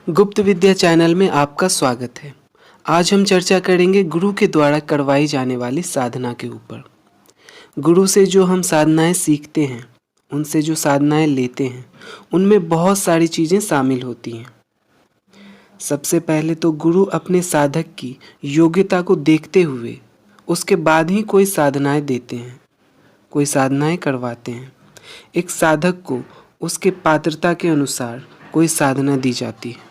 गुप्त विद्या चैनल में आपका स्वागत है। आज हम चर्चा करेंगे गुरु के द्वारा करवाई जाने वाली साधना के ऊपर। गुरु से जो हम साधनाएं सीखते हैं, उनसे जो साधनाएं लेते हैं, उनमें बहुत सारी चीज़ें शामिल होती हैं। सबसे पहले तो गुरु अपने साधक की योग्यता को देखते हुए उसके बाद ही कोई साधनाएं देते हैं, कोई साधनाएं करवाते हैं। एक साधक को उसके पात्रता के अनुसार कोई साधना दी जाती है।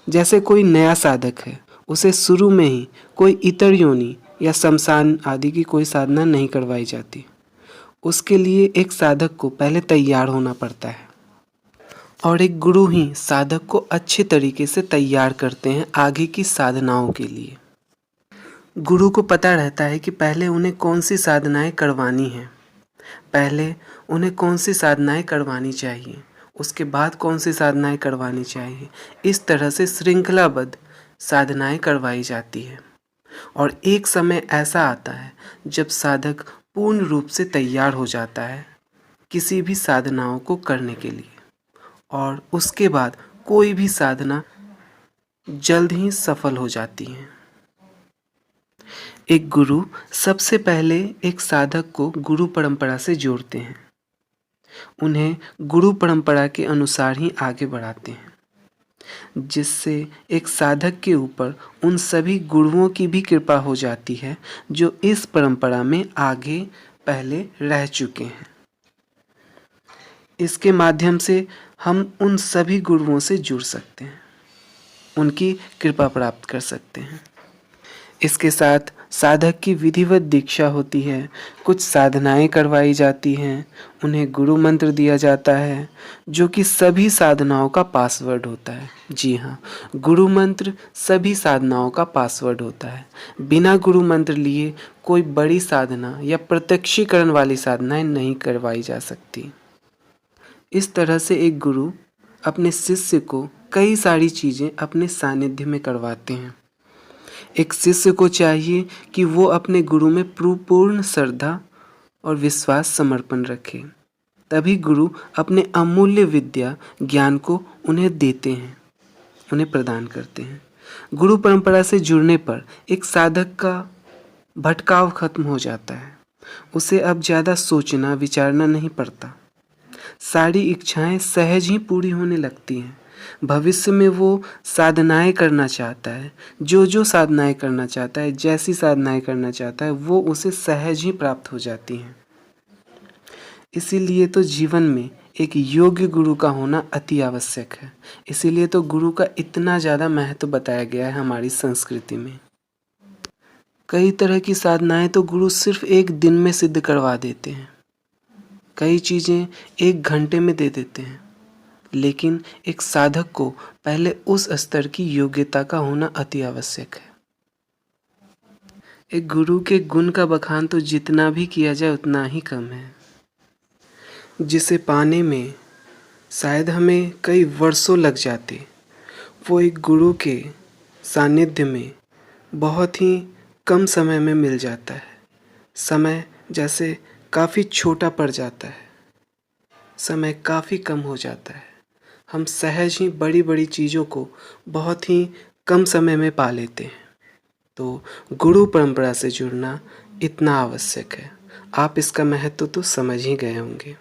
जैसे कोई नया साधक है, उसे शुरू में ही कोई इतर योनि या शमशान आदि की कोई साधना नहीं करवाई जाती। उसके लिए एक साधक को पहले तैयार होना पड़ता है और एक गुरु ही साधक को अच्छे तरीके से तैयार करते हैं आगे की साधनाओं के लिए। गुरु को पता रहता है कि पहले उन्हें कौन सी साधनाएं करवानी हैं, पहले उन्हें कौन सी साधनाएं करवानी चाहिए, उसके बाद कौन सी साधनाएं करवानी चाहिए। इस तरह से श्रृंखलाबद्ध साधनाएं करवाई जाती है और एक समय ऐसा आता है जब साधक पूर्ण रूप से तैयार हो जाता है किसी भी साधनाओं को करने के लिए, और उसके बाद कोई भी साधना जल्द ही सफल हो जाती है। एक गुरु सबसे पहले एक साधक को गुरु परंपरा से जोड़ते हैं, उन्हें गुरु परंपरा के अनुसार ही आगे बढ़ाते हैं, जिससे एक साधक के ऊपर उन सभी गुरुओं की भी कृपा हो जाती है जो इस परंपरा में आगे पहले रह चुके हैं। इसके माध्यम से हम उन सभी गुरुओं से जुड़ सकते हैं, उनकी कृपा प्राप्त कर सकते हैं। इसके साथ साधक की विधिवत दीक्षा होती है, कुछ साधनाएं करवाई जाती हैं, उन्हें गुरु मंत्र दिया जाता है जो कि सभी साधनाओं का पासवर्ड होता है। जी हाँ, गुरु मंत्र सभी साधनाओं का पासवर्ड होता है। बिना गुरु मंत्र लिए कोई बड़ी साधना या प्रत्यक्षीकरण वाली साधनाएं नहीं करवाई जा सकती। इस तरह से एक गुरु अपने शिष्य को कई सारी चीज़ें अपने सानिध्य में करवाते हैं। एक शिष्य को चाहिए कि वो अपने गुरु में पूर्ण श्रद्धा और विश्वास समर्पण रखे, तभी गुरु अपने अमूल्य विद्या ज्ञान को उन्हें देते हैं, उन्हें प्रदान करते हैं। गुरु परंपरा से जुड़ने पर एक साधक का भटकाव खत्म हो जाता है, उसे अब ज़्यादा सोचना विचारना नहीं पड़ता, सारी इच्छाएं सहज ही पूरी होने लगती हैं। भविष्य में वो साधनाएं करना चाहता है, जो साधनाएं करना चाहता है, जैसी साधनाएं करना चाहता है, वो उसे सहज ही प्राप्त हो जाती हैं। इसीलिए तो जीवन में एक योग्य गुरु का होना अति आवश्यक है। इसीलिए तो गुरु का इतना ज़्यादा महत्व बताया गया है हमारी संस्कृति में। कई तरह की साधनाएं तो गुरु सिर्फ एक दिन में सिद्ध करवा देते हैं, कई चीज़ें 1 घंटे में दे देते हैं, लेकिन एक साधक को पहले उस स्तर की योग्यता का होना अति आवश्यक है। एक गुरु के गुण का बखान तो जितना भी किया जाए उतना ही कम है, जिसे पाने में शायद हमें कई वर्षों लग जाते, वो एक गुरु के सानिध्य में बहुत ही कम समय में मिल जाता है। समय जैसे काफ़ी छोटा पड़ जाता है, समय काफ़ी कम हो जाता है, हम सहज ही बड़ी बड़ी चीज़ों को बहुत ही कम समय में पा लेते हैं। तो गुरु परंपरा से जुड़ना इतना आवश्यक है। आप इसका महत्व तो समझ ही गए होंगे।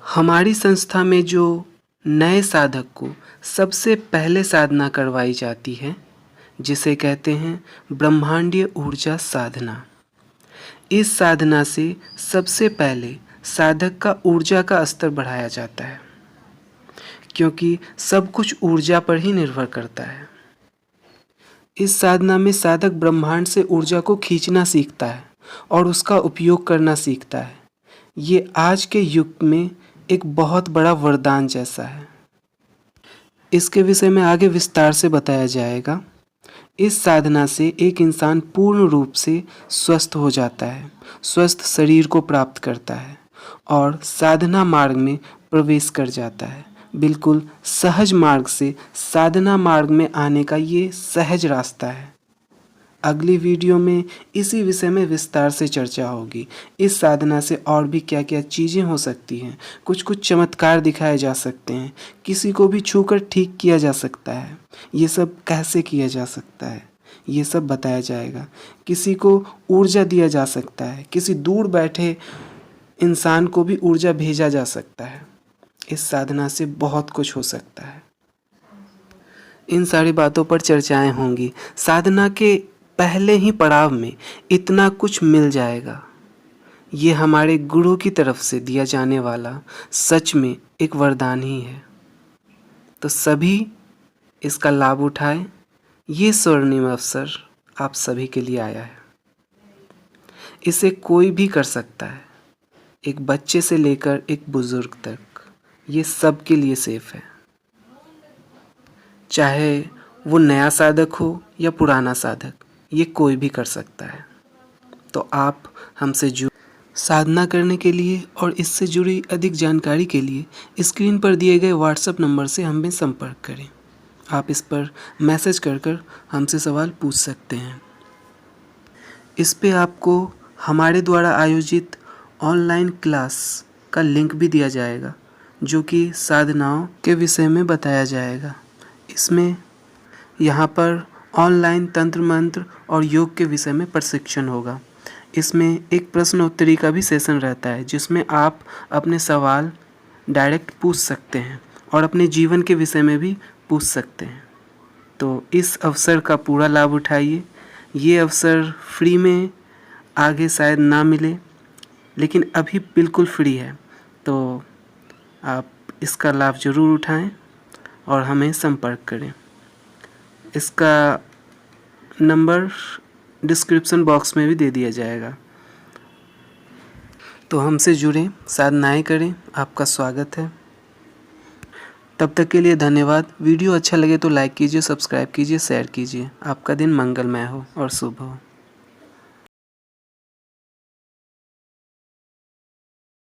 हमारी संस्था में जो नए साधक को सबसे पहले साधना करवाई जाती है, जिसे कहते हैं ब्रह्मांडीय ऊर्जा साधना। इस साधना से सबसे पहले साधक का ऊर्जा का स्तर बढ़ाया जाता है, क्योंकि सब कुछ ऊर्जा पर ही निर्भर करता है। इस साधना में साधक ब्रह्मांड से ऊर्जा को खींचना सीखता है और उसका उपयोग करना सीखता है। ये आज के युग में एक बहुत बड़ा वरदान जैसा है। इसके विषय में आगे विस्तार से बताया जाएगा। इस साधना से एक इंसान पूर्ण रूप से स्वस्थ हो जाता है, स्वस्थ शरीर को प्राप्त करता है और साधना मार्ग में प्रवेश कर जाता है। बिल्कुल सहज मार्ग से साधना मार्ग में आने का ये सहज रास्ता है। अगली वीडियो में इसी विषय में विस्तार से चर्चा होगी। इस साधना से और भी क्या क्या चीज़ें हो सकती हैं, कुछ कुछ चमत्कार दिखाए जा सकते हैं, किसी को भी छूकर ठीक किया जा सकता है, ये सब कैसे किया जा सकता है ये सब बताया जाएगा। किसी को ऊर्जा दिया जा सकता है, किसी दूर बैठे इंसान को भी ऊर्जा भेजा जा सकता है। इस साधना से बहुत कुछ हो सकता है। इन सारी बातों पर चर्चाएं होंगी। साधना के पहले ही पड़ाव में इतना कुछ मिल जाएगा। ये हमारे गुरु की तरफ से दिया जाने वाला सच में एक वरदान ही है। तो सभी इसका लाभ उठाएं। ये स्वर्णिम अवसर आप सभी के लिए आया है। इसे कोई भी कर सकता है, एक बच्चे से लेकर एक बुजुर्ग तक। ये सब के लिए सेफ है, चाहे वो नया साधक हो या पुराना साधक, ये कोई भी कर सकता है। तो आप हमसे साधना करने के लिए और इससे जुड़ी अधिक जानकारी के लिए स्क्रीन पर दिए गए व्हाट्सएप नंबर से हमें संपर्क करें। आप इस पर मैसेज कर हमसे सवाल पूछ सकते हैं। इस पे आपको हमारे द्वारा आयोजित ऑनलाइन क्लास का लिंक भी दिया जाएगा, जो कि साधनाओं के विषय में बताया जाएगा। इसमें यहाँ पर ऑनलाइन तंत्र मंत्र और योग के विषय में प्रशिक्षण होगा। इसमें एक प्रश्नोत्तरी का भी सेशन रहता है, जिसमें आप अपने सवाल डायरेक्ट पूछ सकते हैं और अपने जीवन के विषय में भी पूछ सकते हैं। तो इस अवसर का पूरा लाभ उठाइए। ये अवसर फ्री में आगे शायद ना मिले, लेकिन अभी बिल्कुल फ्री है। तो आप इसका लाभ ज़रूर उठाएं और हमें संपर्क करें। इसका नंबर डिस्क्रिप्शन बॉक्स में भी दे दिया जाएगा। तो हमसे जुड़ें, साधनाएं करें। आपका स्वागत है। तब तक के लिए धन्यवाद। वीडियो अच्छा लगे तो लाइक कीजिए, सब्सक्राइब कीजिए, शेयर कीजिए। आपका दिन मंगलमय हो और शुभ हो।